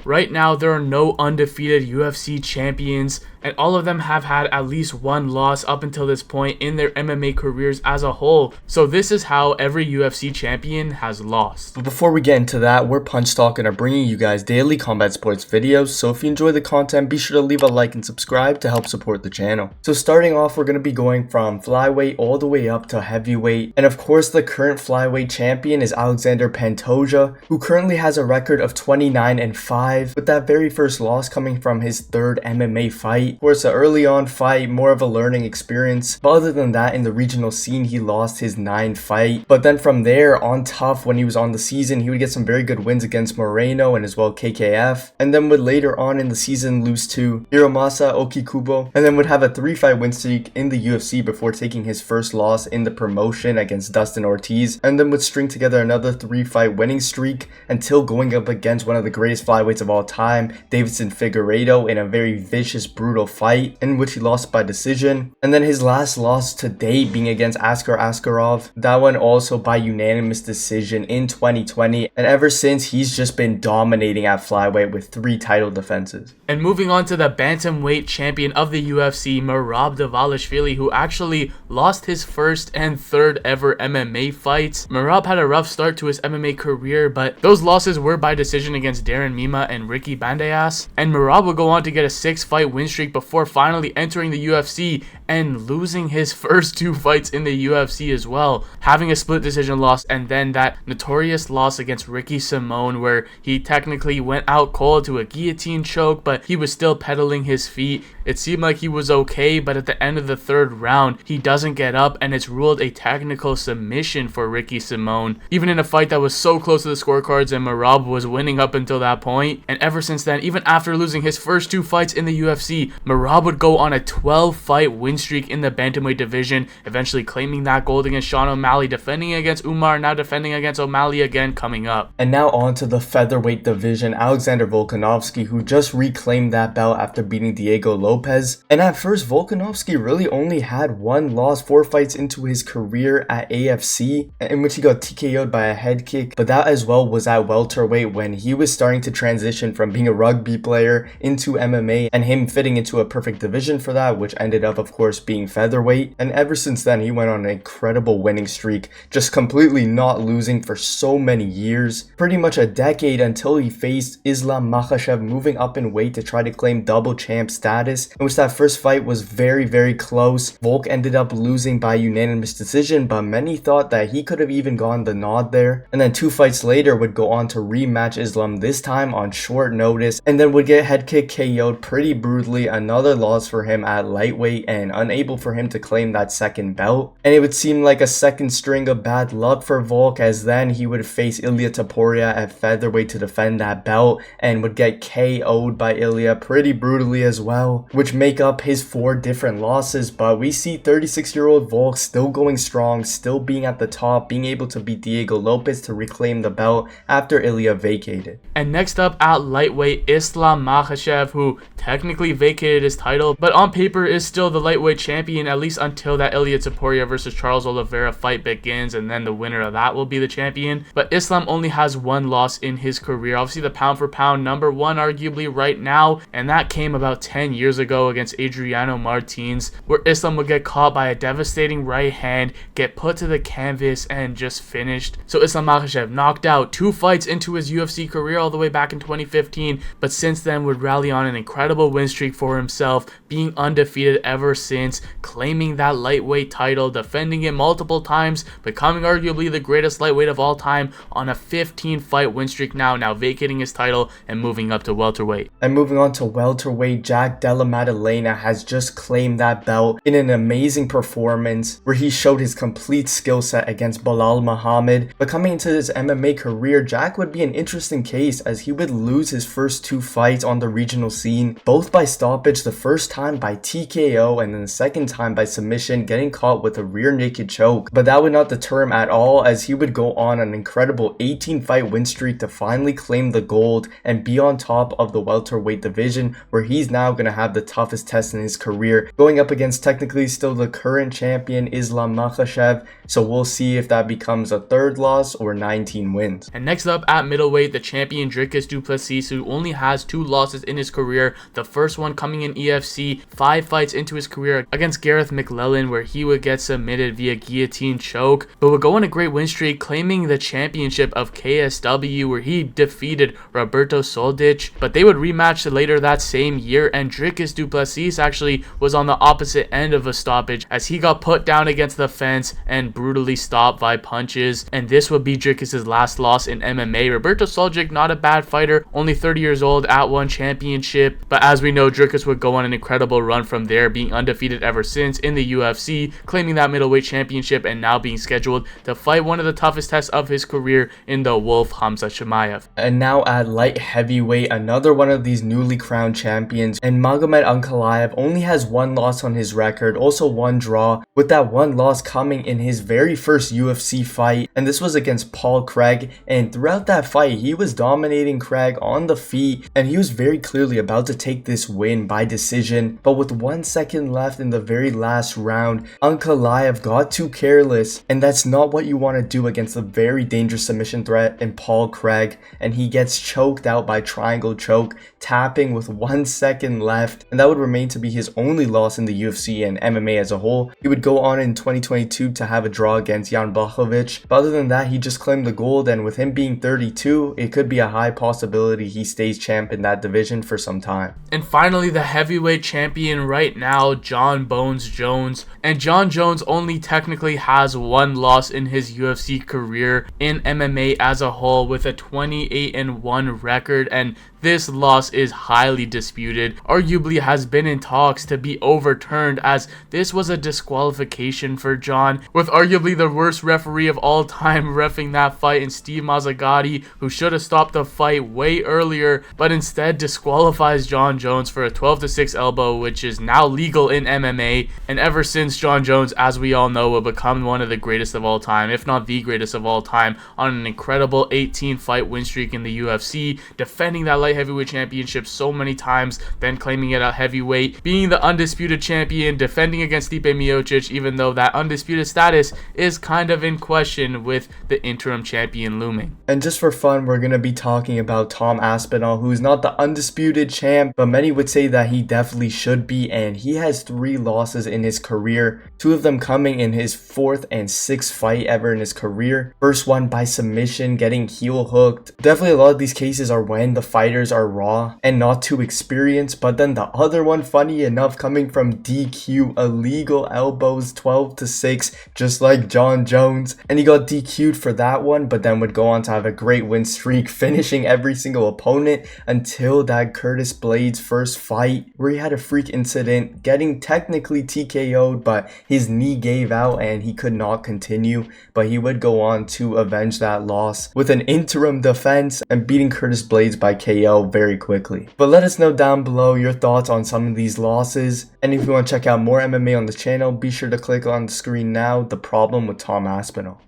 Right now, there are no undefeated UFC champions, and all of them have had at least one loss up until this point in their MMA careers as a whole. So this is how every UFC champion has lost. But before we get into that, we're Punch Talk and are bringing you guys daily combat sports videos, so if you enjoy the content, be sure to leave a like and subscribe to help support the channel. So starting off, we're going to be going from flyweight all the way up to heavyweight, and of course the current flyweight champion is Alexandre Pantoja, who currently has a record of 29-5, with that very first loss coming from his third MMA fight. Of course, an early on fight, more of a learning experience, but other than that, in the regional scene, he lost his 9th fight. But then from there on tough, when he was on the season, he would get some very good wins against Moreno and as well KKF, and then would later on in the season lose to Hiromasa Okikubo, and then would have a 3-fight win streak in the UFC before taking his first loss in the promotion against Dustin Ortiz, and then would string together another 3-fight winning streak until going up against one of the greatest flyweights of all time, Deiveson Figueiredo, in a very vicious, brutal fight in which he lost by decision. And then his last loss to date being against Askar Askarov, that one also by unanimous decision in 2020, and ever since he's just been dominating at flyweight with 3 title defenses. And moving on to the bantamweight champion of the UFC, Merab Dvalishvili, who actually lost his first and third ever MMA fights. Merab had a rough start to his MMA career, but those losses were by decision against Darren Mima and Ricky Bandejas, and Merab would go on to get a 6-fight win streak before finally entering the UFC and losing his first 2 fights in the UFC as well, having a split decision loss and then that notorious loss against Ricky Simón where he technically went out cold to a guillotine choke, but he was still pedaling his feet. It seemed like he was okay, but at the end of the 3rd round, he doesn't get up and it's ruled a technical submission for Ricky Simón, even in a fight that was so close to the scorecards and Merab was winning up until that point. And ever since then, even after losing his first 2 fights in the UFC, Merab would go on a 12-fight win streak in the bantamweight division, eventually claiming that gold against Sean O'Malley, defending against Umar, now defending against O'Malley again coming up. And now on to the featherweight division, Alexander Volkanovski, who just reclaimed that belt after beating Diego Lopez. And at first, Volkanovski really only had 1 loss 4 fights into his career at AFC, in which he got TKO'd by a head kick, but that as well was at welterweight when he was starting to transition from being a rugby player into MMA, and him fitting into a perfect division for that, which ended up of course being featherweight. And ever since then, he went on an incredible winning streak, just completely not losing for so many years, pretty much a decade, until he faced Islam Makhachev, moving up in weight to try to claim double champ status, in which that first fight was very close. Volk ended up losing by unanimous decision, but many thought that he could have even gotten the nod there, and then 2 fights later would go on to rematch Islam, this time on short notice, and then would get head kick KO'd pretty brutally, another loss for him at lightweight and unable for him to claim that 2nd belt. And it would seem like a 2nd string of bad luck for Volk, as then he would face Ilia Topuria at featherweight to defend that belt and would get KO'd by Ilia pretty brutally as well, which make up his 4 different losses. But we see 36-year-old Volk still going strong, still being at the top, being able to beat Diego Lopez to reclaim the belt after Ilia vacated. And next up at lightweight, Islam Makhachev, who technically vacated his title, but on paper is still the lightweight champion, at least until that Ilia Topuria versus Charles Oliveira fight begins, and then the winner of that will be the champion. But Islam only has 1 loss in his career, obviously the pound for pound number 1 arguably right now, and that came about 10 years ago against Adriano Martins, where Islam would get caught by a devastating right hand, get put to the canvas, and just finished. So Islam Makhachev knocked out 2 fights into his UFC career all the way back in 2015, but since then would rally on an incredible win streak for himself, being undefeated ever since, claiming that lightweight title, defending it multiple times, becoming arguably the greatest lightweight of all time on a 15-fight win streak now vacating his title and moving up to welterweight. And moving on to welterweight, Jack Della Maddalena has just claimed that belt in an amazing performance where he showed his complete skill set against Belal Muhammad. But coming into his MMA career, Jack would be an interesting case, as he would lose his first 2 fights on the regional scene, both by stoppage stoppage, the first time by TKO and then the second time by submission, getting caught with a rear naked choke. But that would not deter him at all, as he would go on an incredible 18-fight win streak to finally claim the gold and be on top of the welterweight division, where he's now going to have the toughest test in his career, going up against technically still the current champion Islam Makhachev. So we'll see if that becomes a third loss or 19 wins. And next up at middleweight, the champion Dricus Du Plessis, who only has 2 losses in his career. The first one coming in UFC 5 fights into his career against Gareth McLellan, where he would get submitted via guillotine choke, but would go on a great win streak, claiming the championship of KSW, where he defeated Roberto Soldic. But they would rematch later that same year, and Dricus Du Plessis actually was on the opposite end of a stoppage, as he got put down against the fence and brutally stopped by punches, and this would be Dricus' last loss in MMA. Roberto Soldic, not a bad fighter, only 30 years old, at one championship, but as we know, Dricus would go on an incredible run from there, being undefeated ever since in the UFC, claiming that middleweight championship, and now being scheduled to fight one of the toughest tests of his career in the Wolf Hamza Chimaev. And now at light heavyweight, another one of these newly crowned champions, and Magomed Ankalaev only has 1 loss on his record, also 1 draw, with that 1 loss coming in his very first UFC fight, and this was against Paul Craig. And throughout that fight, he was dominating Craig on the feet, and he was very clearly about to take this win by decision. But with 1 second left in the very last round, Ankalaev got too careless, and that's not what you want to do against a very dangerous submission threat in Paul Craig, and he gets choked out by triangle choke, tapping with 1 second left, and that would remain to be his only loss in the UFC and MMA as a whole. He would go on in 2022 to have a draw against Jan Blachowicz, but other than that, he just claimed the gold, and with him being 32, it could be a high possibility he stays champ in that division for some time. And finally, the heavyweight champion right now, Jon Bones Jones. And Jon Jones only technically has 1 loss in his UFC career in MMA as a whole, with a 28-1 record, and this loss is highly disputed, arguably has been in talks to be overturned, as this was a disqualification for Jon, with arguably the worst referee of all time reffing that fight in Steve Mazzagatti, who should have stopped the fight way earlier, but instead disqualifies Jon Jones for a 12-6 elbow, which is now legal in MMA. And ever since, Jon Jones, as we all know, will become one of the greatest of all time, if not the greatest of all time, on an incredible 18-fight win streak in the UFC, defending that light heavyweight championship so many times, then claiming it at heavyweight, being the undisputed champion, defending against Stipe Miocic, even though that undisputed status is kind of in question with the interim champion looming. And just for fun, we're going to be talking about Tom Aspinall, who's not the undisputed champ, but many would say that he definitely should be, and he has 3 losses in his career, 2 of them coming in his 4th and 6th fight ever in his career. First one by submission, getting heel hooked. Definitely a lot of these cases are when the fighters are raw and not too experienced, but then the other one, funny enough, coming from DQ, illegal elbows, 12-6, just like Jon Jones, and he got DQ'd for that one, but then would go on to have a great win streak, finishing every single opponent until that Curtis Blades first fight, where he had a freak incident, getting technically TKO'd, but his knee gave out and he could not continue, but he would go on to avenge that loss with an interim defense and beating Curtis Blades by KO very quickly. But let us know down below your thoughts on some of these losses, and if you want to check out more MMA on the channel, be sure to click on the screen now, The Problem with Tom Aspinall.